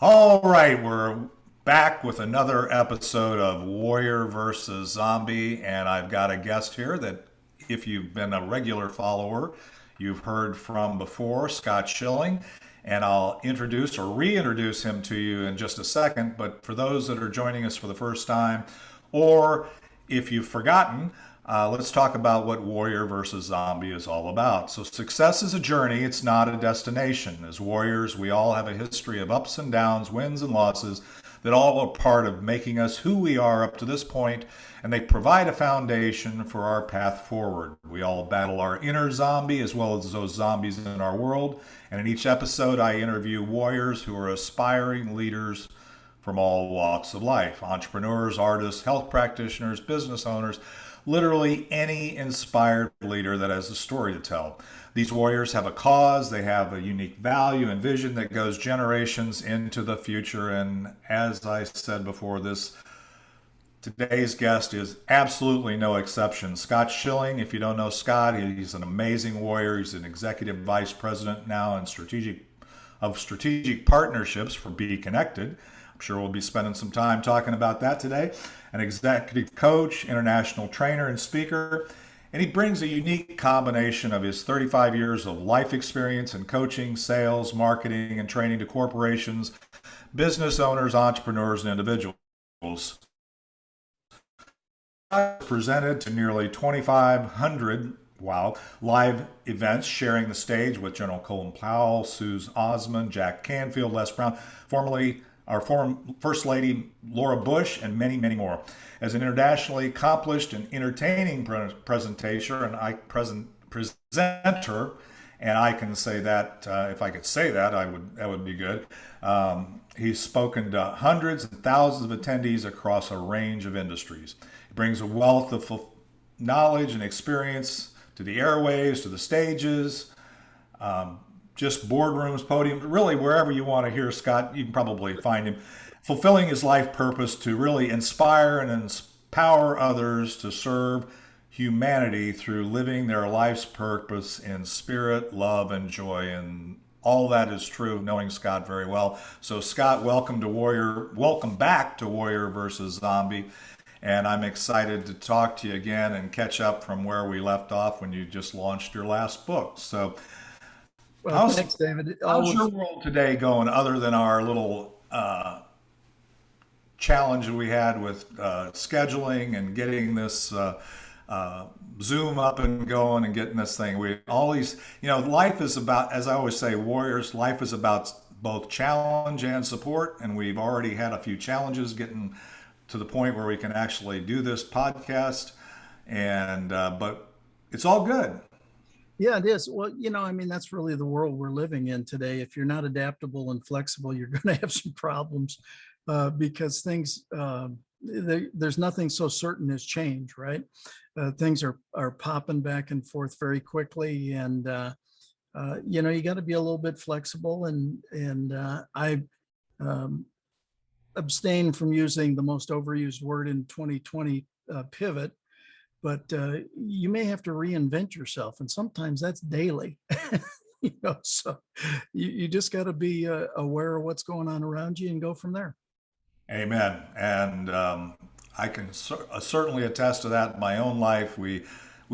All right, we're back with another episode of Warrior versus Zombie, and I've got a guest here that, if you've been a regular follower, you've heard from before, Scott Schilling, and I'll introduce or reintroduce him to you in just a second. But for those that are joining us for the first time, or if you've forgotten, let's talk about what Warrior versus Zombie is all about. So, success is a journey, it's not a destination. As warriors, we all have a history of ups and downs, wins and losses that all are part of making us who we are up to this point, and they provide a foundation for our path forward. We all battle our inner zombie as well as those zombies in our world. And in each episode, I interview warriors who are aspiring leaders from all walks of life: entrepreneurs, artists, health practitioners, business owners, literally any inspired leader that has a story to tell. These warriors have a cause, they have a unique value and vision that goes generations into the future. And as I said before, today's guest is absolutely no exception. Scott Schilling, if you don't know Scott, he's an amazing warrior. He's an executive vice president now in strategic partnerships for BeeKonnected. I'm sure we'll be spending some time talking about that today. An executive coach, international trainer, and speaker. And he brings a unique combination of his 35 years of life experience in coaching, sales, marketing, and training to corporations, business owners, entrepreneurs, and individuals. Presented to nearly 2,500 live events, sharing the stage with General Colin Powell, Suze Orman, Jack Canfield, Les Brown, formerly our former First Lady Laura Bush, and many, many more. As an internationally accomplished and entertaining presenter, and I can say that if I could say that, that would be good. He's spoken to hundreds and thousands of attendees across a range of industries. He brings a wealth of knowledge and experience to the airwaves, to the stages, just boardrooms, podiums, really wherever you want to hear Scott, you can probably find him. Fulfilling his life purpose to really inspire and empower others to serve humanity through living their life's purpose in spirit, love, and joy. And all that is true, knowing Scott very well. So Scott, welcome back to Warrior versus Zombie. And I'm excited to talk to you again and catch up from where we left off when you just launched your last book. So well, thanks, David. How's your world today going, other than our little challenge we had with scheduling and getting this Zoom up and going and getting this thing? Life is about, as I always say, warriors, life is about both challenge and support. And we've already had a few challenges getting to the point where we can actually do this podcast. But it's all good. Yeah, it is. Well, that's really the world we're living in today. If you're not adaptable and flexible, you're going to have some problems because there's nothing so certain as change, right? Things are popping back and forth very quickly, and you got to be a little bit flexible. And I abstain from using the most overused word in 2020, pivot. But you may have to reinvent yourself, and sometimes that's daily. So you just got to be aware of what's going on around you and go from there. Amen. And I can certainly attest to that in my own life. We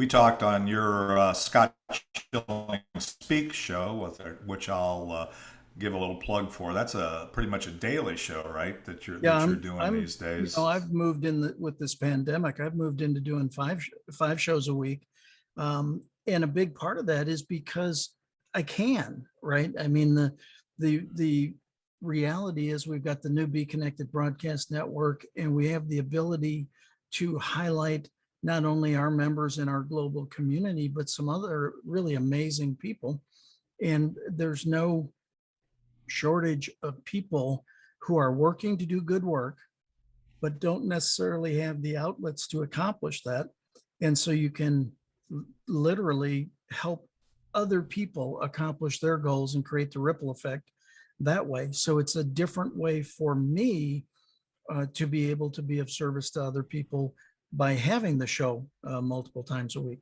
talked on your Scott Schilling Speak show, which I'll give a little plug for. That's pretty much a daily show, right? That you're doing these days. I've moved with this pandemic. I've moved into doing five shows a week, and a big part of that is because I can. Right? I mean, the reality is we've got the new BeeKonnected broadcast network, and we have the ability to highlight not only our members in our global community, but some other really amazing people. And there's no shortage of people who are working to do good work, but don't necessarily have the outlets to accomplish that. And so you can literally help other people accomplish their goals and create the ripple effect that way. So it's a different way for me to be able to be of service to other people by having the show multiple times a week.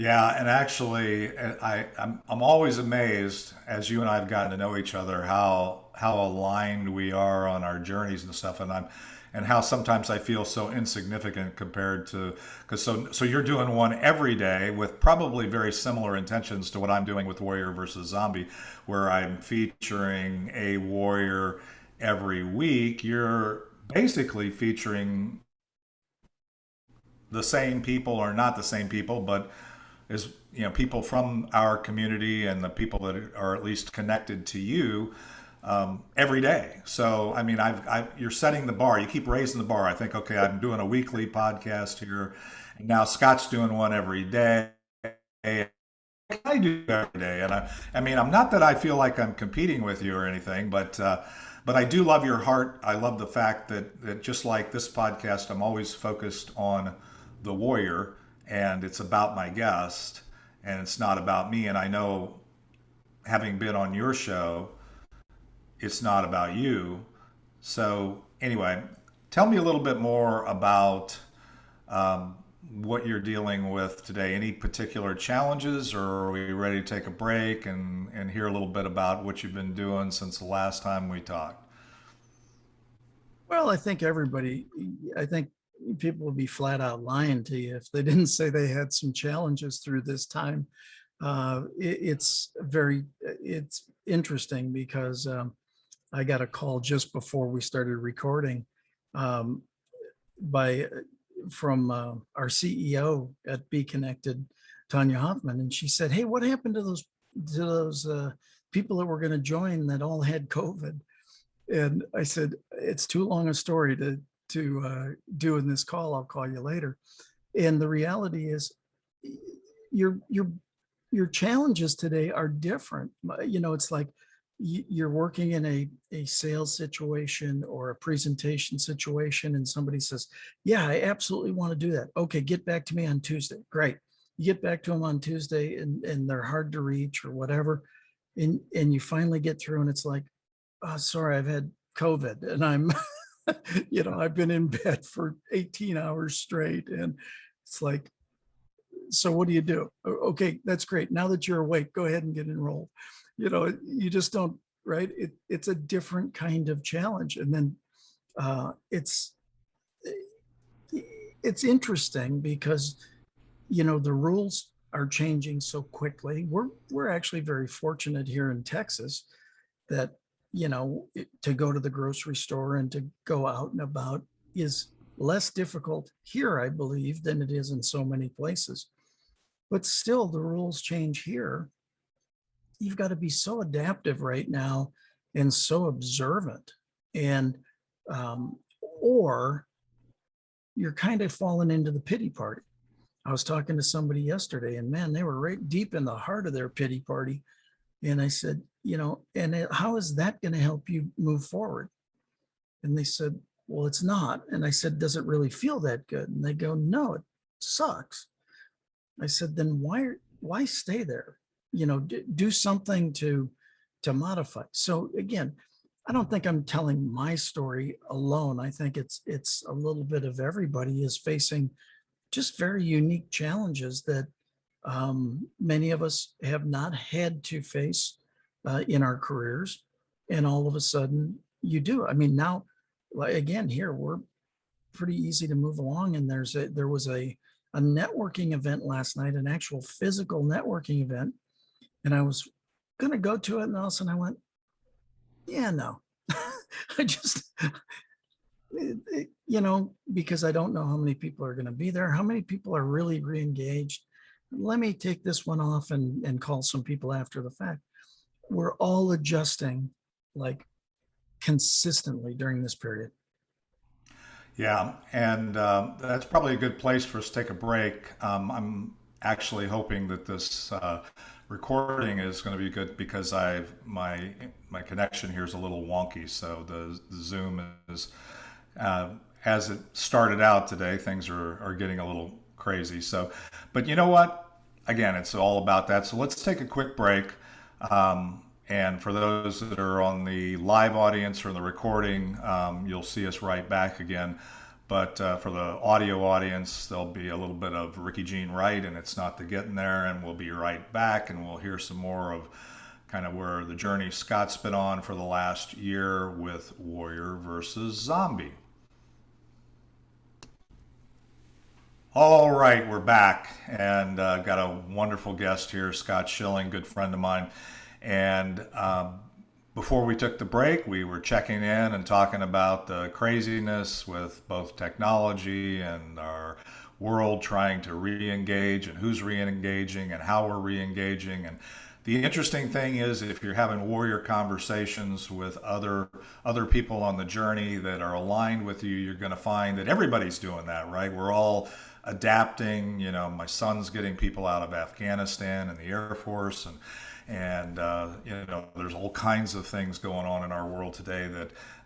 Yeah, and actually, I'm always amazed as you and I've gotten to know each other how aligned we are on our journeys and stuff, and how sometimes I feel so insignificant compared to because so you're doing one every day with probably very similar intentions to what I'm doing with Warrior versus Zombie, where I'm featuring a warrior every week. You're basically featuring the same people or not the same people, but is people from our community and the people that are at least connected to you every day. So I mean, you're setting the bar. You keep raising the bar. I think okay, I'm doing a weekly podcast here, and now Scott's doing one every day. I do every day, and I mean, I'm not that I feel like I'm competing with you or anything, but I do love your heart. I love the fact that just like this podcast, I'm always focused on the warrior, and it's about my guest, and it's not about me. And I know, having been on your show, it's not about you. So anyway, tell me a little bit more about um, what you're dealing with today. Any particular challenges, or are we ready to take a break and hear a little bit about what you've been doing since the last time we talked? Well, I think people would be flat out lying to you if they didn't say they had some challenges through this time. It's interesting because I got a call just before we started recording um, by from our CEO at BeeKonnected, Tanya Hoffman, and she said, "Hey, what happened to those people that were going to join that all had COVID?" And I said, "It's too long a story to do in this call. I'll call you later." And the reality is, your your your challenges today are different. It's like you're working in a sales situation or a presentation situation, and somebody says, "Yeah, I absolutely want to do that." Okay, get back to me on Tuesday. Great. You get back to them on Tuesday, and they're hard to reach or whatever, and you finally get through, and it's like, "Oh, sorry, I've had COVID and I'm, I've been in bed for 18 hours straight." And it's like, "So what do you do?" Okay, that's great. Now that you're awake, go ahead and get enrolled. You just don't, right? It's a different kind of challenge. And then uh, it's, it's interesting because, the rules are changing so quickly. We're actually very fortunate here in Texas that to go to the grocery store and to go out and about is less difficult here, I believe, than it is in so many places. But still, the rules change here. You've got to be so adaptive right now and so observant, and um, or you're kind of falling into the pity party. I was talking to somebody yesterday, and man, they were right deep in the heart of their pity party. And I said, how is that going to help you move forward? And they said, "Well, it's not." And I said, "Does it really feel that good?" And they go, "No, it sucks." I said, "Then why stay there? Do something to modify." So again, I don't think I'm telling my story alone. I think it's a little bit of everybody is facing just very unique challenges that many of us have not had to face in our careers, and all of a sudden you do. I mean, now, like, again, here we're pretty easy to move along, and there was a networking event last night, an actual physical networking event, and I was going to go to it, and all of a sudden I went, "Yeah, no." I just, because I don't know how many people are going to be there, how many people are really re-engaged. Let me take this one off and call some people after the fact. We're all adjusting, like, consistently during this period. Yeah, and that's probably a good place for us to take a break. I'm actually hoping that this recording is going to be good because my connection here is a little wonky. So the Zoom is as it started out today, things are getting a little crazy. So, but you know what? Again, it's all about that. So let's take a quick break. And for those that are on the live audience or the recording, you'll see us right back again. But for the audio audience, there'll be a little bit of Ricky Jean Wright, and It's Not the Getting There, and we'll be right back, and we'll hear some more of kind of where the journey Scott's been on for the last year with Warrior versus Zombie. All right, we're back, and got a wonderful guest here, Scott Schilling, good friend of mine. And before we took the break, we were checking in and talking about the craziness with both technology and our world trying to re-engage, and who's re-engaging and how we're re-engaging. And the interesting thing is, if you're having warrior conversations with other people on the journey that are aligned with you, you're going to find that everybody's doing that, right? We're all adapting. You know, my son's getting people out of Afghanistan and the Air Force, and you know, there's all kinds of things going on in our world today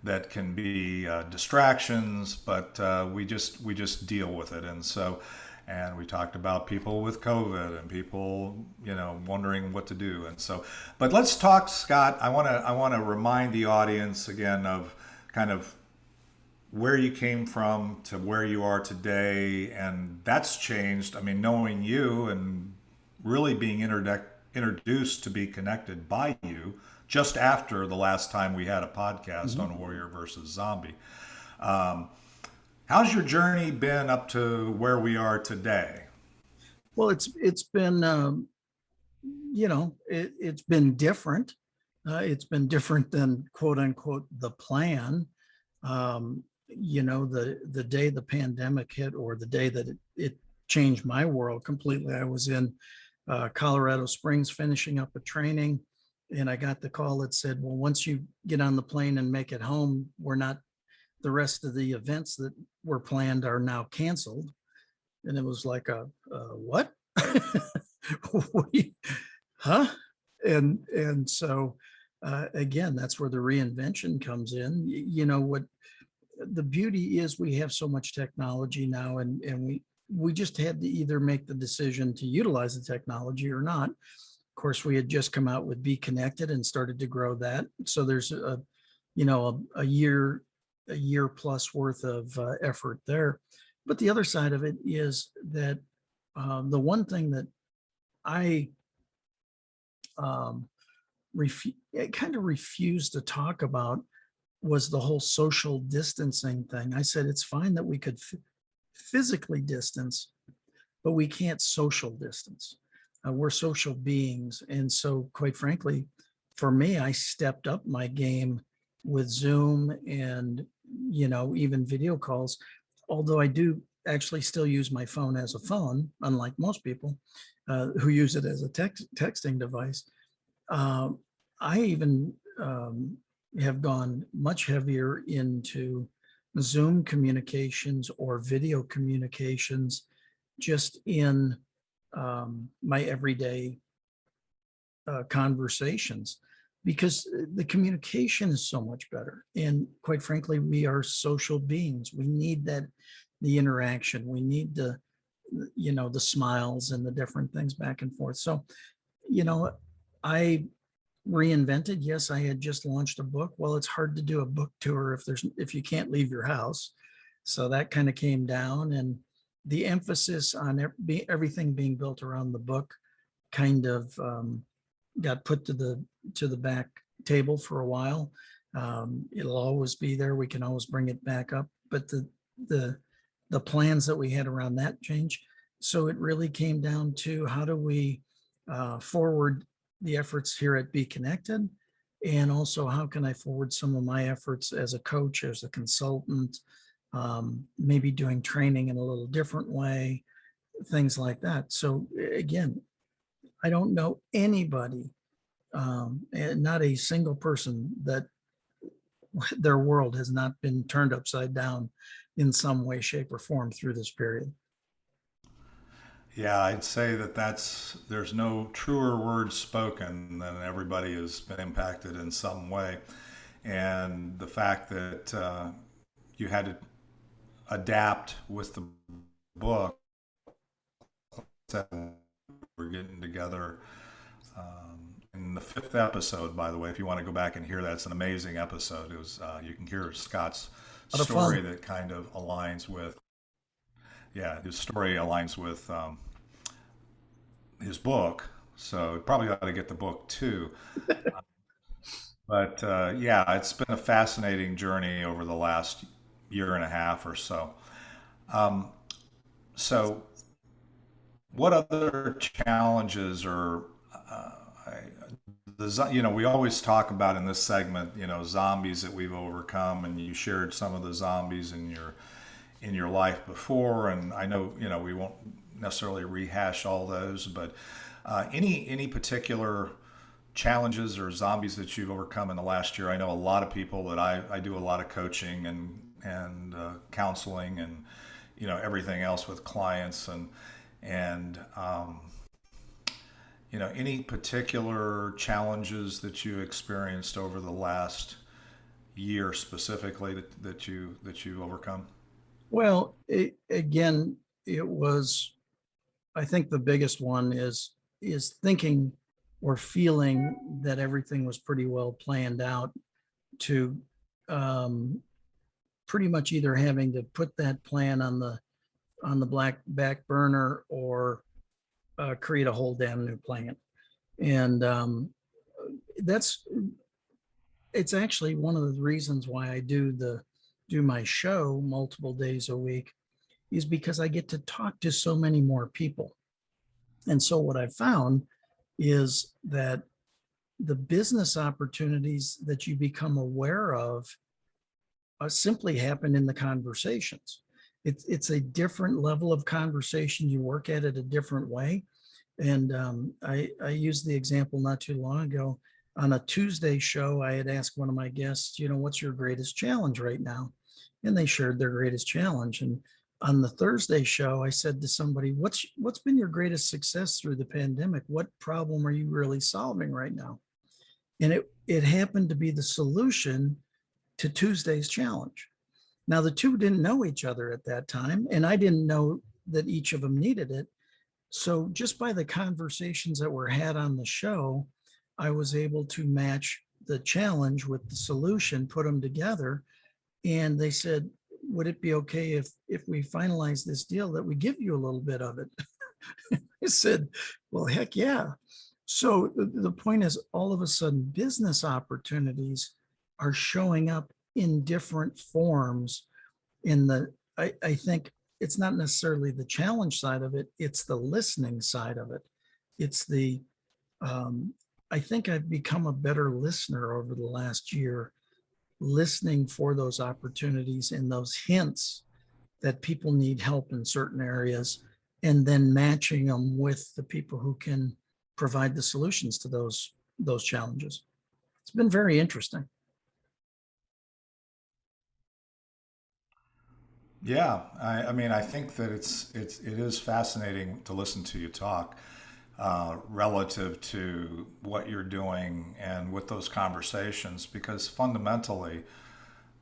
that can be distractions, but we just deal with it. And so, and we talked about people with COVID and people, you know, wondering what to do. And so, but let's talk, Scott. I want to remind the audience again of kind of where you came from to where you are today, and that's changed. I mean, knowing you and really being introduced to BeeKonnected by you just after the last time we had a podcast on Warrior versus Zombie. How's your journey been up to where we are today? Well, it's been you know, it's been different. It's been different than quote unquote the plan. You know, the day the pandemic hit, or the day that it changed my world completely, I was in Colorado Springs finishing up a training, and I got the call that said, well, once you get on the plane and make it home, the rest of the events that were planned are now canceled. And it was like what? Huh? And so again, that's where the reinvention comes in. You know what the beauty is, we have so much technology now, and we just had to either make the decision to utilize the technology or not. Of course, we had just come out with BeeKonnected and started to grow that. So there's a year plus worth of effort there. But the other side of it is that the one thing that I kind of refused to talk about was the whole social distancing thing. I said, it's fine that we could physically distance, but we can't social distance. We're social beings. And so quite frankly, for me, I stepped up my game with Zoom and, you know, even video calls, although I do actually still use my phone as a phone, unlike most people who use it as a texting device. I even have gone much heavier into Zoom communications or video communications just in my everyday conversations, because the communication is so much better. And quite frankly, we are social beings. We need the interaction. We need the smiles and the different things back and forth. So, you know, I reinvented. Yes, I had just launched a book. Well, it's hard to do a book tour if you can't leave your house. So that kind of came down, and the emphasis on everything being built around the book kind of got put to the back table for a while. It'll always be there. We can always bring it back up, but the plans that we had around that change. So it really came down to, how do we forward the efforts here at BeeKonnected, and also how can I forward some of my efforts as a coach, as a consultant, maybe doing training in a little different way, things like that. So again, I don't know anybody, and not a single person, that their world has not been turned upside down in some way, shape, or form through this period. Yeah, I'd say there's no truer word spoken than everybody has been impacted in some way. And the fact that you had to adapt with the book, that we're getting together in the fifth episode, by the way, if you want to go back and hear that, it's an amazing episode. It was, you can hear Scott's lot of story fun. that kind of aligns with, yeah, his story aligns with his book. So probably ought to get the book too. But yeah, it's been a fascinating journey over the last year and a half or so. Um, so, what other challenges or we always talk about in this segment, zombies that we've overcome, and you shared some of the zombies in your life before, and I know we won't necessarily rehash all those, but any particular challenges or zombies that you've overcome in the last year? I know a lot of people that I do a lot of coaching and counseling and everything else with clients and any particular challenges that you experienced over the last year specifically that you overcome? Well, again, it was, I think the biggest one is thinking or feeling that everything was pretty well planned out to um, pretty much either having to put that plan on the black back burner or create a whole damn new plan. And that's it's actually one of the reasons why I do my show multiple days a week is because I get to talk to so many more people. And so what I found is that the business opportunities that you become aware of simply happen in the conversations. It's a different level of conversation. You work at it a different way. And I used the example not too long ago on a Tuesday show. I had asked one of my guests, what's your greatest challenge right now? And they shared their greatest challenge. And on the Thursday show, I said to somebody, what's been your greatest success through the pandemic? What problem are you really solving right now? And it happened to be the solution to Tuesday's challenge. Now the two didn't know each other at that time, and I didn't know that each of them needed it. So just by the conversations that were had on the show, I was able to match the challenge with the solution, put them together. And they said, would it be okay if we finalize this deal that we give you a little bit of it? I said, well, heck yeah. So the point is, all of a sudden, business opportunities are showing up in different forms. I think it's not necessarily the challenge side of it, it's the listening side of it. It's the, I think I've become a better listener over the last year, listening for those opportunities and those hints that people need help in certain areas, and then matching them with the people who can provide the solutions to those challenges. It's been very interesting. Yeah, I mean, I think that it is fascinating to listen to you talk relative to what you're doing and with those conversations, because fundamentally,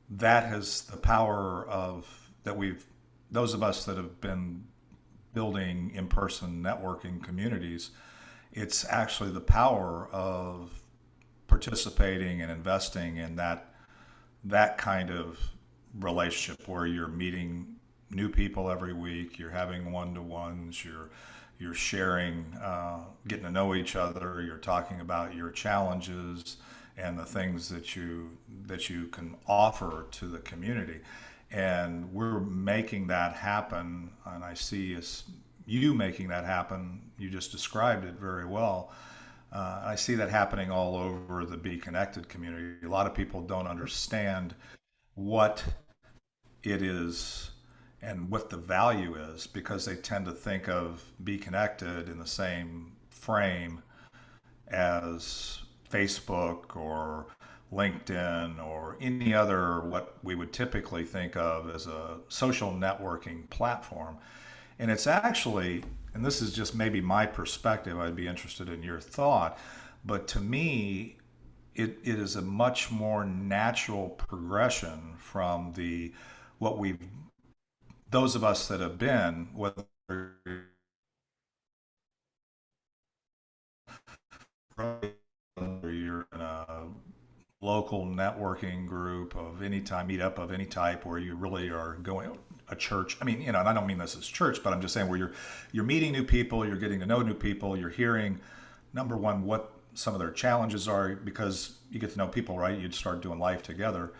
that has the power of that we've those of us that have been building in-person networking communities. It's actually the power of participating and investing in that kind of relationship where you're meeting new people every week, you're having one-to-ones, you're sharing, getting to know each other, you're talking about your challenges and the things that you can offer to the community. And we're making that happen, and I see you making that happen. You just described it very well. I see that happening all over the BeeKonnected community. A lot of people don't understand what it is and what the value is because they tend to think of BeeKonnected in the same frame as Facebook or LinkedIn or any other what we would typically think of as a social networking platform. And it's actually, and this is just maybe my perspective, I'd be interested in your thought, but to me, it is a much more natural progression from what we've those of us that have been, whether you're in a local networking group of any type, meetup of any type, where you really are going a church. I mean, and I don't mean this as church, but I'm just saying where you're meeting new people, you're getting to know new people, you're hearing, number one, what some of their challenges are, because you get to know people, right? You'd start doing life together,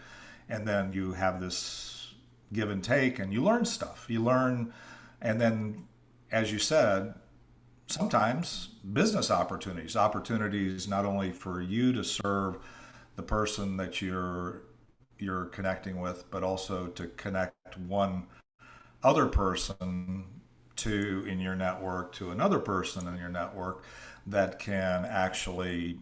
and then you have this give and take, and you learn stuff. You learn, and then, as you said, sometimes business opportunities not only for you to serve the person that you're connecting with, but also to connect one other person to in your network to another person in your network that can actually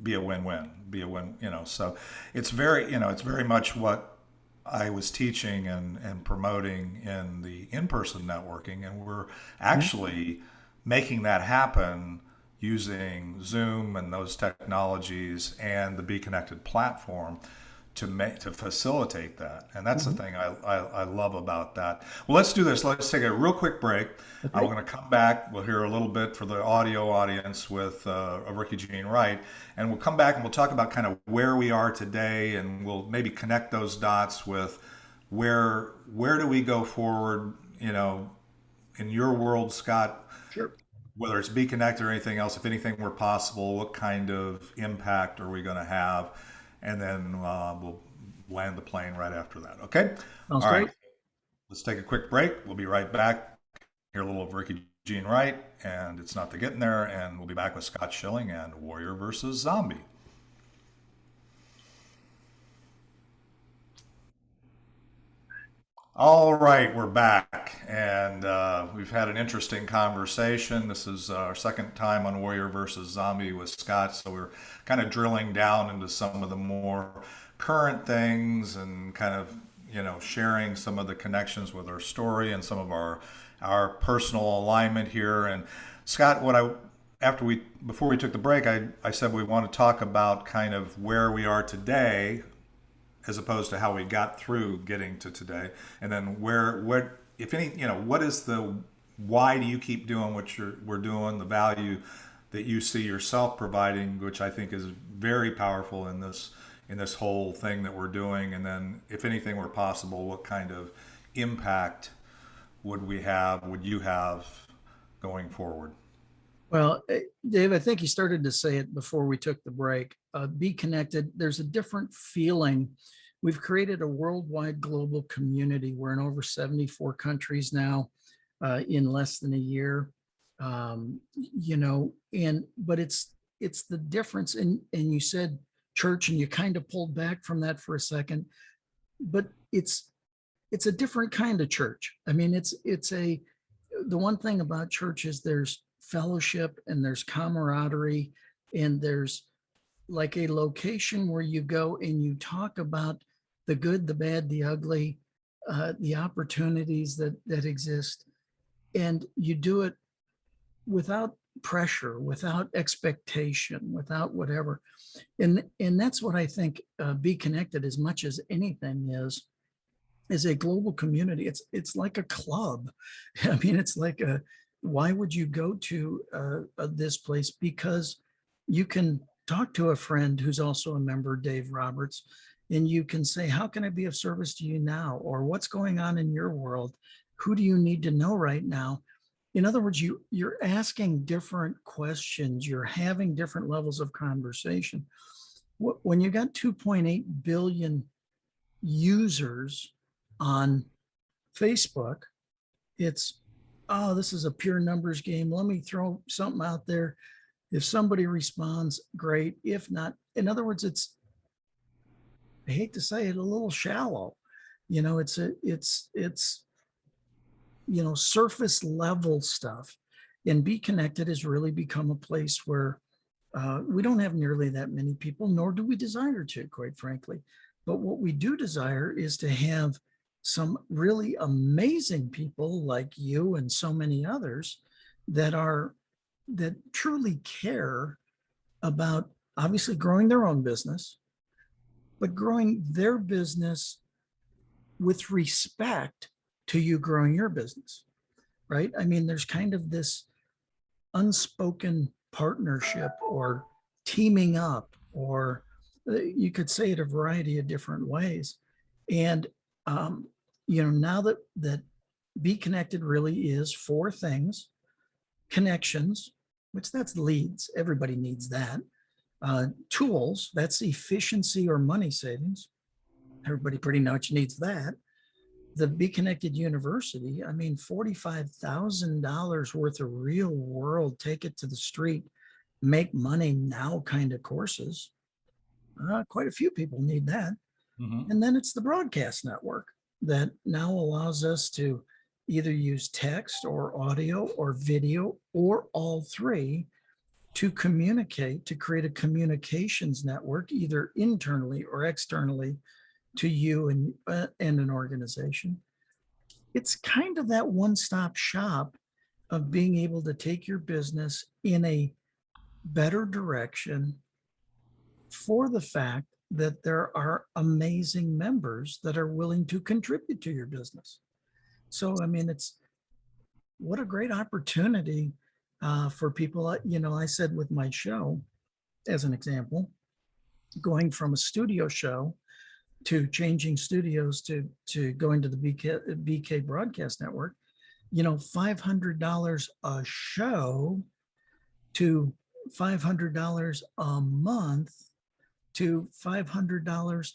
be a win-win, be a win, so it's very much what I was teaching and promoting in the in-person networking, and we're actually making that happen using Zoom and those technologies and the BeeKonnected platform to facilitate that. And that's the thing I love about that. Well, let's do this. Let's take a real quick break. Okay. We're going to come back. We'll hear a little bit for the audio audience with Ricky Jean Wright, and we'll come back and we'll talk about kind of where we are today, and we'll maybe connect those dots with where do we go forward, in your world, Scott, Sure. whether it's BeeKonnected or anything else, if anything were possible, what kind of impact are we going to have? And then we'll land the plane right after that. Okay? Sounds All right. great. Let's take a quick break. We'll be right back. Hear a little of Ricky Jean Wright, and It's Not the Getting There. And we'll be back with Scott Schilling and Warrior versus Zombie. All right, we're back, and we've had an interesting conversation. This is our second time on Warrior versus Zombie with Scott, so we're kind of drilling down into some of the more current things and kind of sharing some of the connections with our story and some of our personal alignment here. And Scott, before we took the break, I said we want to talk about kind of where we are today as opposed to how we got through getting to today, and then where if any, what is why do you keep doing what we're doing, the value that you see yourself providing, which I think is very powerful in this whole thing that we're doing, and then if anything were possible, what kind of impact would you have going forward? Well, Dave, I think you started to say it before we took the break. BeeKonnected, there's a different feeling. We've created a worldwide global community. We're in over 74 countries now in less than a year. But it's the difference. And you said church, and you kind of pulled back from that for a second, but it's a different kind of church. I mean, the one thing about church is there's fellowship and there's camaraderie, and there's like a location where you go and you talk about the good, the bad, the ugly, the opportunities that exist, and you do it without pressure, without expectation, without whatever. And that's what I think BeeKonnected, as much as anything, is a global community. It's like a club. I mean, it's like why would you go to this place? Because you can talk to a friend who's also a member, Dave Roberts, and you can say, how can I be of service to you now? Or what's going on in your world? Who do you need to know right now? In other words, you're asking different questions. You're having different levels of conversation. When you got 2.8 billion users on Facebook, it's, oh, this is a pure numbers game. Let me throw something out there. If somebody responds, great. If not, in other words, I hate to say it, a little shallow. It's surface level stuff. And BeeKonnected has really become a place where we don't have nearly that many people, nor do we desire to, quite frankly. But what we do desire is to have some really amazing people like you and so many others that truly care about obviously growing their own business, but growing their business with respect to you growing your business, right? I mean, there's kind of this unspoken partnership or teaming up or You could say it a variety of different ways. And, um, now that BeeKonnected really is four things: connections, which that's leads. Everybody needs that. Tools, that's efficiency or money savings. Everybody pretty much needs that. The BeeKonnected University, I mean, $45,000 worth of real world, take it to the street, make money now kind of courses. Quite a few people need that. Mm-hmm. And then it's the broadcast network that now allows us to either use text or audio or video or all three to communicate, to create a communications network, either internally or externally to you and an organization. It's kind of that one-stop shop of being able to take your business in a better direction for the fact that there are amazing members that are willing to contribute to your business. So, I mean, it's what a great opportunity for people. I said with my show, as an example, going from a studio show to changing studios to going to the BK Broadcast Network, $500 a show to $500 a month to $500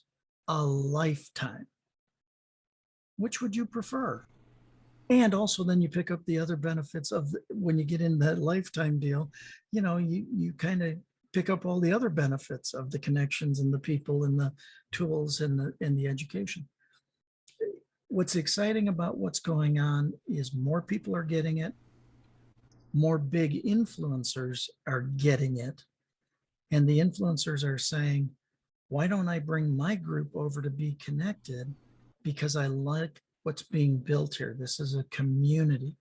a lifetime. Which would you prefer? And also then you pick up the other benefits of when you get in that lifetime deal, you kind of pick up all the other benefits of the connections and the people and the tools and the education. What's exciting about what's going on is more people are getting it, more big influencers are getting it, and the influencers are saying, why don't I bring my group over to BeeKonnected? Because I like what's being built here. This is a community.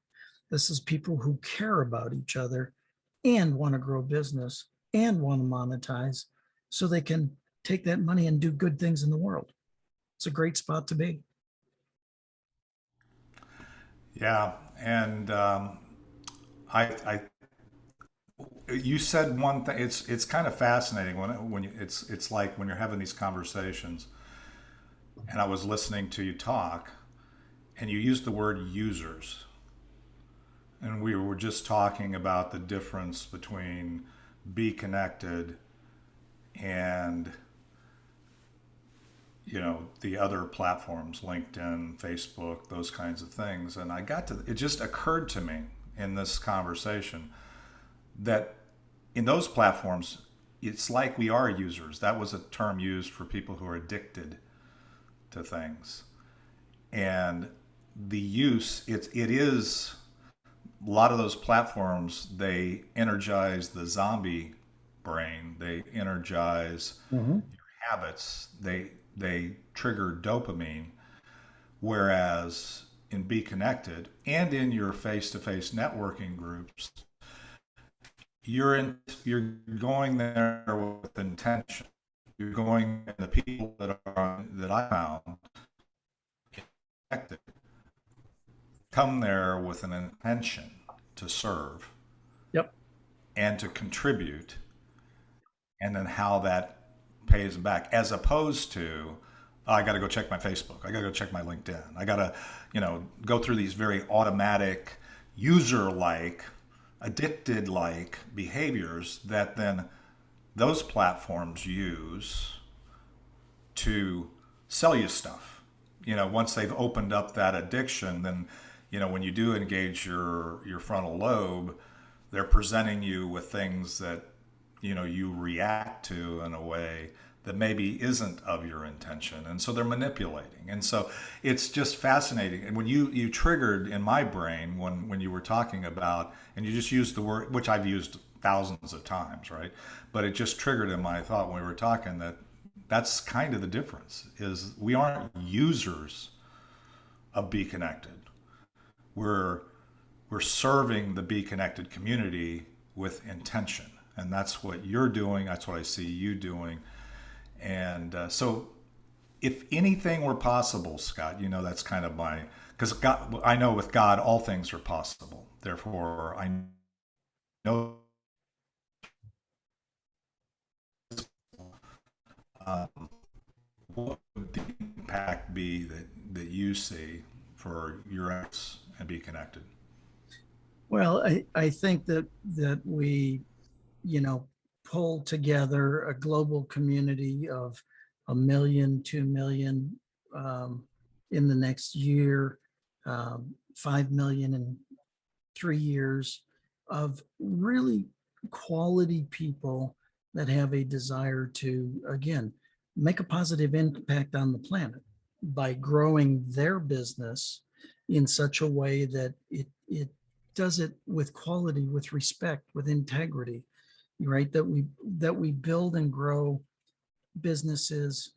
This is people who care about each other and want to grow business and want to monetize so they can take that money and do good things in the world. It's a great spot to be. Yeah, and I you said one thing. It's kind of fascinating when it's like when you're having these conversations, and I was listening to you talk, and you used the word users, and we were just talking about the difference between BeeKonnected and the other platforms, LinkedIn, Facebook, those kinds of things. And it just occurred to me in this conversation that in those platforms, it's like we are users. That was a term used for people who are addicted to things. And the use, it is a lot of those platforms, they energize the zombie brain. They energize Mhm. your habits. They trigger dopamine. Whereas in BeeKonnected and in your face-to-face networking groups, you're going there with intention. You're going, and the people that I found connected come there with an intention to serve Yep. and to contribute, and then how that pays them back, as opposed to, "Oh, I got to go check my Facebook. I got to go check my LinkedIn. I got to, go through these very automatic, user-like, addicted-like behaviors that then those platforms use to sell you stuff. Once they've opened up that addiction, then, when you do engage your frontal lobe, they're presenting you with things that, you react to in a way that maybe isn't of your intention. And so they're manipulating. And so it's just fascinating. And when you triggered in my brain when you were talking about, and you just used the word, which I've used thousands of times, right? But it just triggered in my thought when we were talking that that's kind of the difference, is we aren't users of BeeKonnected. We're serving the BeeKonnected community with intention. And that's what you're doing. That's what I see you doing. And so if anything were possible, Scott, that's kind of because God, I know with God, all things are possible. Therefore, I know what would the impact be that you see for your efforts and Be Connected? Well, I think that we, you know, pull together a global community of 1 million, 2 million in the next year, 5 million in 3 years of really quality people that have a desire to, again, make a positive impact on the planet by growing their business in such a way that it does it with quality, with respect, with integrity, right? That we build and grow businesses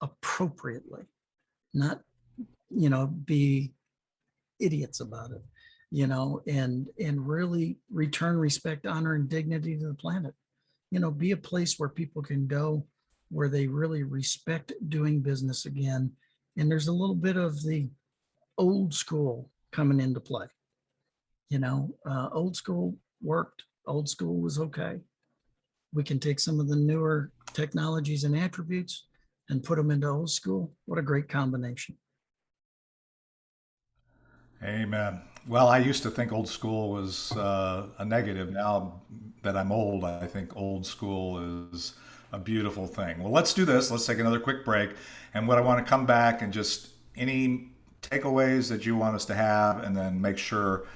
appropriately, not, be idiots about it, and really return respect, honor, and dignity to the planet. Be a place where people can go, where they really respect doing business again. And there's a little bit of the old school coming into play. Old school worked. Old school was okay. We can take some of the newer technologies and attributes and put them into old school. What a great combination. Amen. Well, I used to think old school was a negative. Now that I'm old, I think old school is a beautiful thing. Well, let's do this. Let's take another quick break. And what I want to come back and just any takeaways that you want us to have, and then make sure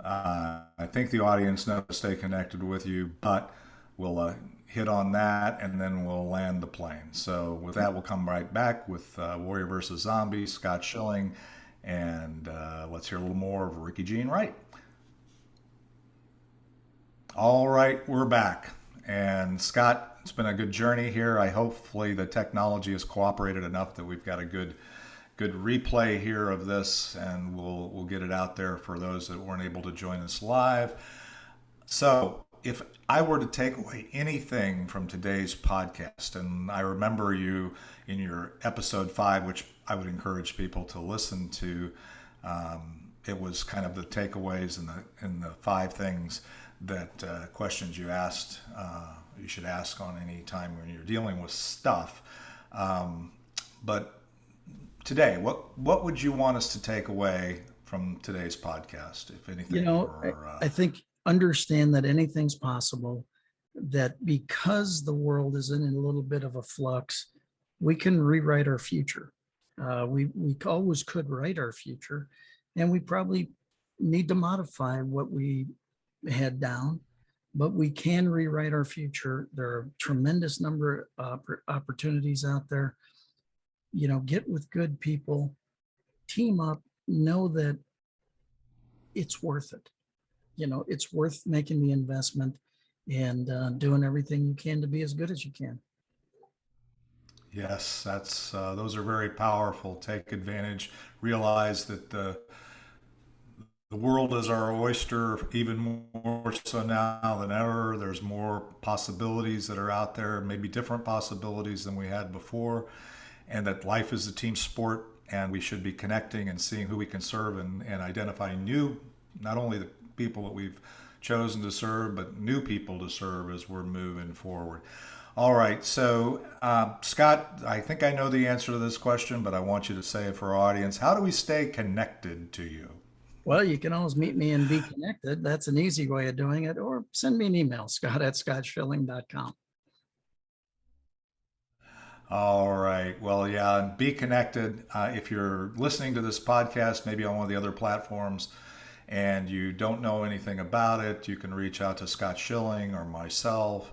I think the audience knows to stay connected with you, but we'll hit on that and then we'll land the plane. So, with that, we'll come right back with Warrior versus Zombie, Scott Schilling, and let's hear a little more of Ricky Jean Wright. All right, we're back. And Scott, it's been a good journey here. Hopefully the technology has cooperated enough that we've got a good replay here of this, and we'll get it out there for those that weren't able to join us live. So, if I were to take away anything from today's podcast, and I remember you in your episode 5, which I would encourage people to listen to, it was kind of the takeaways and the 5 things that questions you asked, you should ask on any time when you're dealing with stuff. But today, what would you want us to take away from today's podcast, if anything? I think understand that anything's possible, that because the world is in a little bit of a flux, we can rewrite our future. We always could write our future, and we probably need to modify what we had down, but we can rewrite our future. There are a tremendous number of opportunities out there. Get with good people, team up, know that it's worth it. It's worth making the investment and doing everything you can to be as good as you can. Yes, that's those are very powerful. Take advantage. Realize that the world is our oyster, even more so now than ever. There's more possibilities that are out there, maybe different possibilities than we had before, and that life is a team sport, and we should be connecting and seeing who we can serve, and identifying new, not only the people that we've chosen to serve, but new people to serve as we're moving forward. All right, so Scott, I think I know the answer to this question, but I want you to say it for our audience. How do we stay connected to you? Well, you can always meet me and BeeKonnected. That's an easy way of doing it. Or send me an email, scott@scottschilling.com. All right. Well, yeah, and Be Connected. If you're listening to this podcast, maybe on one of the other platforms, and you don't know anything about it, you can reach out to Scott Schilling or myself.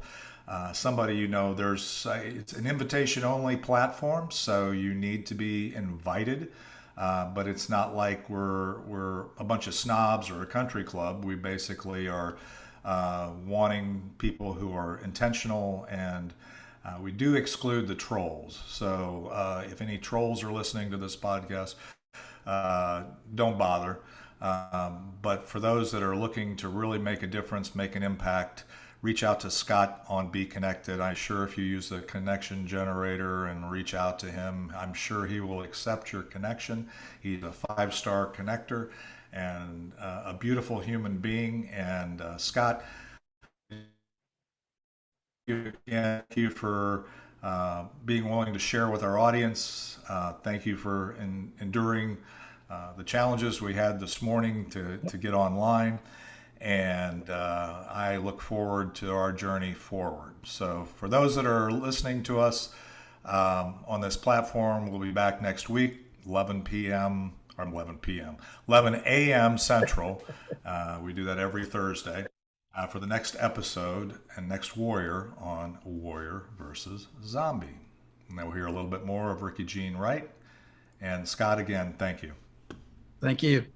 Somebody there's it's an invitation only platform, so you need to be invited. But it's not like we're a bunch of snobs or a country club. We basically are wanting people who are intentional, and we do exclude the trolls. So if any trolls are listening to this podcast, don't bother. But for those that are looking to really make a difference, make an impact, reach out to Scott on Be Connected. I'm sure if you use the connection generator and reach out to him, I'm sure he will accept your connection. He's a 5-star connector and a beautiful human being. And Scott, thank you for being willing to share with our audience. Thank you for enduring the challenges we had this morning to get online. And I look forward to our journey forward. So, for those that are listening to us on this platform, we'll be back next week, 11 p.m. or 11 p.m., 11 a.m. Central. We do that every Thursday for the next episode and next Warrior on Warrior versus Zombie. And then we'll hear a little bit more of Ricky Jean Wright. And Scott, again, thank you. Thank you.